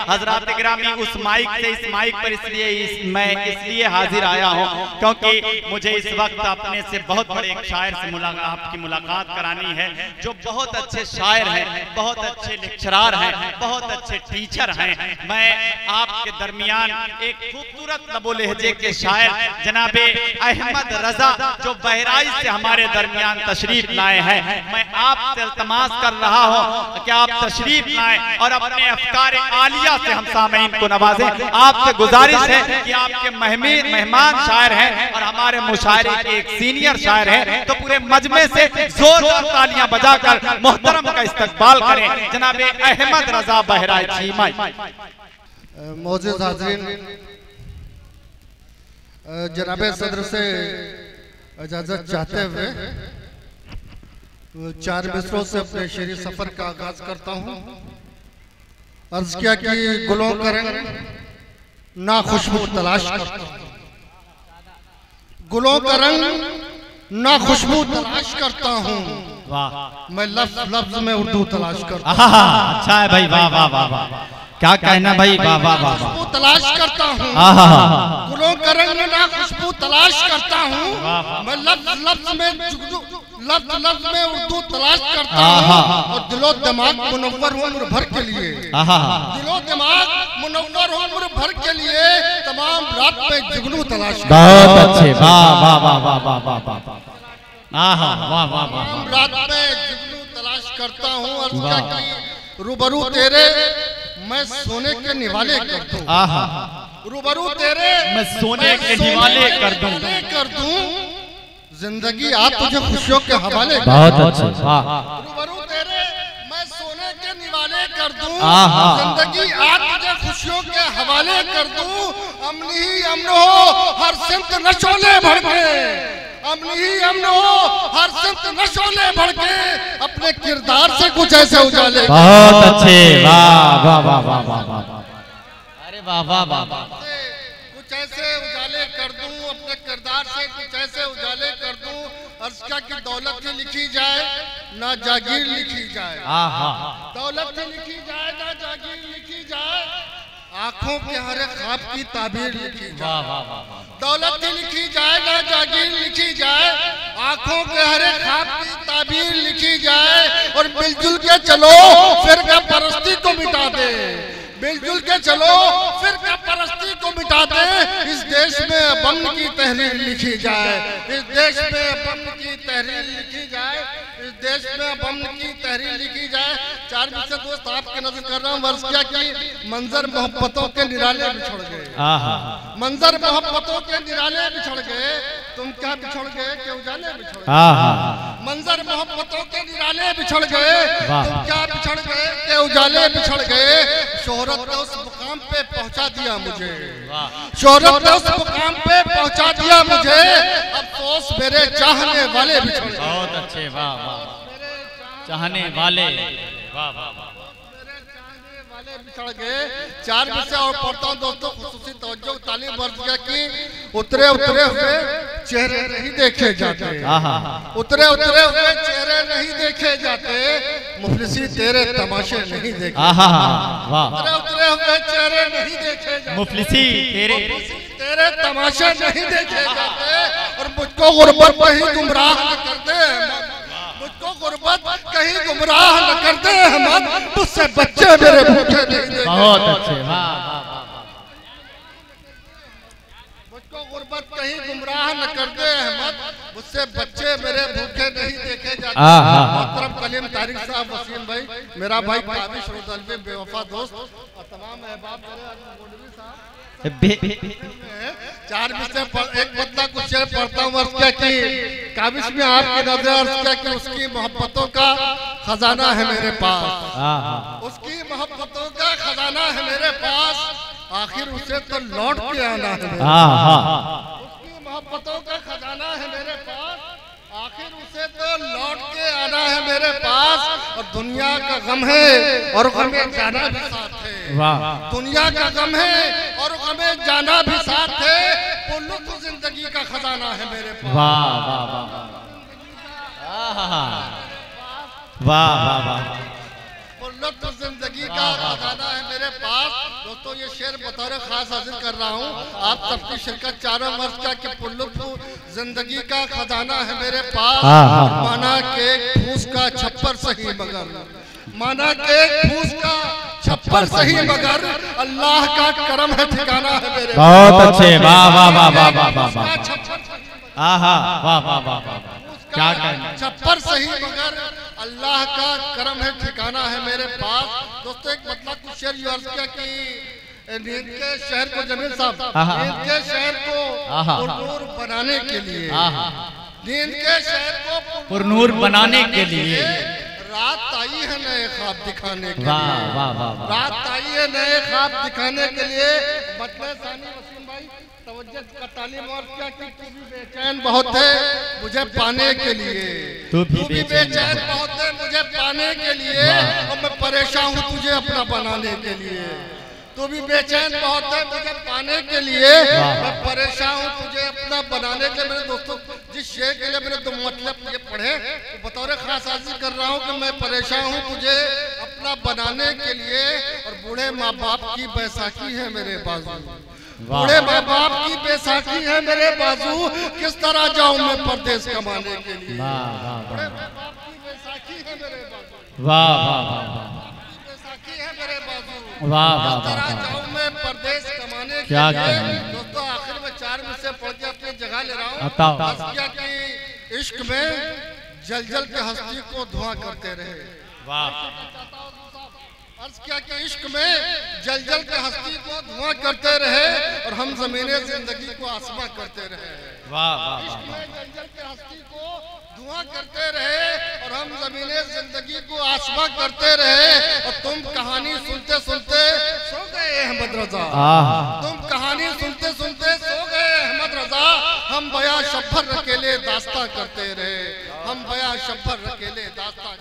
हजरात गिरामी उस माइक से इस माइक पर मैं इसलिए हाजिर आया हूँ क्योंकि मुझे इस वक्त अपने से बहुत बड़े एक शायर से आपकी मुलाकात करानी है जो बहुत अच्छे शायर हैं, बहुत अच्छे लेक्चरार हैं, बहुत अच्छे टीचर हैं। मैं आपके दरमियान एक खूबसूरत लबो लहजे के शायर जनाबे अहमद रजा जो बहराइच से हमारे दरमियान तशरीफ लाए हैं, मैं आपसे इल्तमास कर रहा हूँ कि आप तशरीफ लाएं और अपने अफकार आलिया से हम सामईन को नवाजें। आपसे गुजारिश है कि आपके मेहमान शायर हैं और हमारे मुशायरे के एक सीनियर शायर हैं, तो पूरे मजमे से जोरदार तालियां बजाकर मोहतरम का इस्तकबाल करें जनाबे अहमद रजा बहराइची। मौजूद हाज़रीन, जनाबे सदर से इजाजत चाहते हुए 4 मिसरों से अपने शेरी सफर का आगाज करता हूँ। अर्ज किया कि गुलों का रंग ना खुशबू तलाश करता हूँ, गुलों का रंग ना खुशबू तलाश करता हूँ, मैं लफ्ज लफ्ज में उर्दू तलाश करता हूँ। अच्छा है भाई, वाह वाह वाह वाह, क्या कहना भाई, वाह वाह वाह, खुशबू तलाश करता हूँ, गुलों का रंग ना खुशबू तलाश करता हूँ, मैं लफ्ज लफ्ज में उर्दू तलाश करता हूँ, और दिलो दिमाग मुनव्वर हो उम्र भर के लिए, दिलो दिमाग मुनव्वर हो उम्र भर के लिए, तमाम रात में जुगनू तलाश, बहुत अच्छे, वाह वाह वाह वाह वाह वाह वाह, रात में जुगनू तलाश करता हूँ। रूबरू तेरे मैं सोने के निवाले कर दूं, रूबरू तेरे मैं सोने के निवाले कर दूं, जिंदगी आप तुझे खुशियों के हवाले, बहुत अच्छे, रूबरू तेरे मैं सोने के निवाले कर दूं, जिंदगी आप तुझे खुशियों के हवाले कर दूं। अमन ही अमन हो हर सिमत नशोले भड़के, अमन ही अमन हो हर सिमत नशोले भड़के, अपने किरदार से कुछ ऐसे उजाले, बहुत अच्छे, वाह वाह वाह वाह वाह वाह, अरे वाह वाह वाह, कुछ ऐसे उजाले कर दूं, अपने किरदार से कुछ ऐसे उजाले कर दूं। अर्ज क्या कि दौलत से लिखी जाए ना जागीर लिखी जाए, दौलत से लिखी जाए ना जागीर लिखी जाए, आंखों के हरे ख्वाब की ताबीर लिखी जाए, दौलत से लिखी जाए ना जागीर लिखी जाए, आंखों के हरे ख्वाब की ताबीर लिखी जाए, और मिलजुल के चलो फिरका परस्ती को मिटा दे, मिलजुल के चलो फिरका परस्ती को मिटा दे, इस देश में अमन की तहरीर लिखी जाए, इस देश में अमन की तहरीर लिखी जाए, इस देश में अमन की तहरीर लिखी जाए। 4 मिनट से दोस्त आपके नजर कर रहा हूँ। वर्ष क्या कि मंजर मोहब्बतों के निराले बिछड़ गए, मंजर मोहब्बतों के निराले बिछड़ गए, तुम क्या बिछड़ गए कि उजाले बिछड़ गए, मंजर मोहब्बतों के निराले बिछड़ गए, तुम क्या बिछड़ गए कि उजाले बिछड़ गए। शोहरत ने उस मुकाम पे पहुंचा दिया मुझे, शोहरत ने उस मुकाम पे पहुंचा दिया मुझे, अफसोस मेरे चाहने वाले बिछड़ गए, बहुत अच्छे, वाह वाह, चाहने वाले, वाह वाह वाह, बिछड़ गए। 4 विषय और पढ़ता हूँ दोस्तों, खुसूसी तवज्जो तालीम वर्ष किया कि उतरे उतरे हुए चेहरे नहीं देखे जाते, उतरे उतरे हुए चेहरे नहीं देखे जाते, मुफलिसी तेरे तमाशे नहीं देखे, उतरे उतरे हुए चेहरे नहीं देखे जाते, मुफलिसी तेरे तमाशे नहीं देखे जाते, और मुझको गुर्बत कहीं गुमराह न कर दे, मुझको गुर्बत कहीं गुमराह न कर दे अहमद, मुझसे बच्चे मेरे भूखे नहीं देखे, बहुत अच्छे, वाह वाह वाह, मुझको गुर्बत कहीं गुमराह न कर दे अहमद, मुझसे बच्चे मेरे भूखे नहीं देखे जाते। मोहतरम कलीम तारिक साहब, वसीम भाई, मेरा भाई काबिश रुदलवी बेवफा दोस्त, और तमाम अहबाब मेरे साहब 4 विषय एक बदला कुछ शेर पढ़ता हूँ। अर्ज क्या कि काबिश में आपकी नजर, अर्ज क्या कि उसकी मोहब्बतों का खजाना है मेरे पास, उसकी मोहब्बतों का खजाना है मेरे पास, आखिर उसे तो लौट के आना है, उसकी मोहब्बतों का खजाना है मेरे पास, आखिर उसे तो लौट के आना है मेरे पास, और दुनिया का गम है और गमे जाना भी साथ है, दुनिया का गम है और गमे जाना भी साथ है, वो लुत्फ जिंदगी का खजाना है मेरे पास, वाह वाह वाह वाह वाह वाह, वो लुत्फ जिंदगी का खजाना है मेरे पास। दोस्तों ये शेर बतौर खास हाजिर कर रहा हूँ आप सबकी शिरकत। चारों वर्ष का कि पुरलुत्फ जिंदगी का खजाना है मेरे पास। माना के फूस का छप्पर सही मगर, माना के फूस का छप्पर सही मगर अल्लाह का करम है ठिकाना है मेरे। बहुत अच्छे, वाह वाह वाह वाह वाह वाह वाह, आहा वाह वाह वाह वाह, क्या कहना। छप्पर सही मगर अल्लाह का करम है ठिकाना है मेरे पास। दोस्तों एक मतलब कुछ शेर ये अर्ज किया कि नींद के शहर को जमील साहब, नींद के शहर को पुरनूर बनाने के लिए, नींद के शहर को पुरनूर बनाने के लिए रात आई है नए ख्वाब दिखाने के लिए। वाह वाह वाह, रात आई है नए ख्वाब दिखाने के लिए। मतलब सानी वसीम भाई तवज्जो का तालीम और क्या कि तू भी बेचैन बहुत है मुझे पाने के लिए, तू भी बेचैन बहुत है मुझे पाने के लिए, और मैं परेशान हूँ तुझे अपना बनाने के लिए। तू भी बेचैन बहुत है मुझे पाने के लिए, मैं परेशान हूँ तुझे अपना बनाने के लिए। मेरे दोस्तों जिस शेर के लिए मैंने दो मतलब ये पढ़े तो बतौर खास हाजिर कर रहा हूँ कि मैं परेशान हूँ तुझे अपना बनाने के लिए। और बूढ़े माँ बाप की बैसाखी है मेरे बाजू, बूढ़े माँ बाप की बैसाखी है मेरे बाजू, किस तरह जाऊँ मैं परदेश कमाने के लिए। बूढ़े माँ बाप की बैसाखी है मेरे बाजू, वाह वाह वाह, बैसाखी है मेरे बाजू, वाह वाह किस तरह वाह, जाऊँ मैं परदेश कमाने के क्या लिए। कहना। दोस्तों आखिर में 4 मिनट से पढ़ के अपनी जगह ले रहा हूँ। बताओ। क्या कि इश्क में जल जल के हस्ती को धुआं करते रहे। वाह अर्ज किया कि इश्क में जल जल के हस्ती को धुआं करते रहे और हम ज़मीने जिंदगी को आसमां करते रहे। वाह वाह इश्क वाह, में जल जल के हस्ती को धुआं करते रहे और हम ज़मीने जिंदगी को आसमां करते रहे। और तुम कहानी सुनते सुनते सो गए अहमद रजा, तुम कहानी सुनते सुनते सो गए अहमद रजा। हम बया शब्बर अकेले दास्तां करते रहे, हम बया शब्बर अकेले दास्तां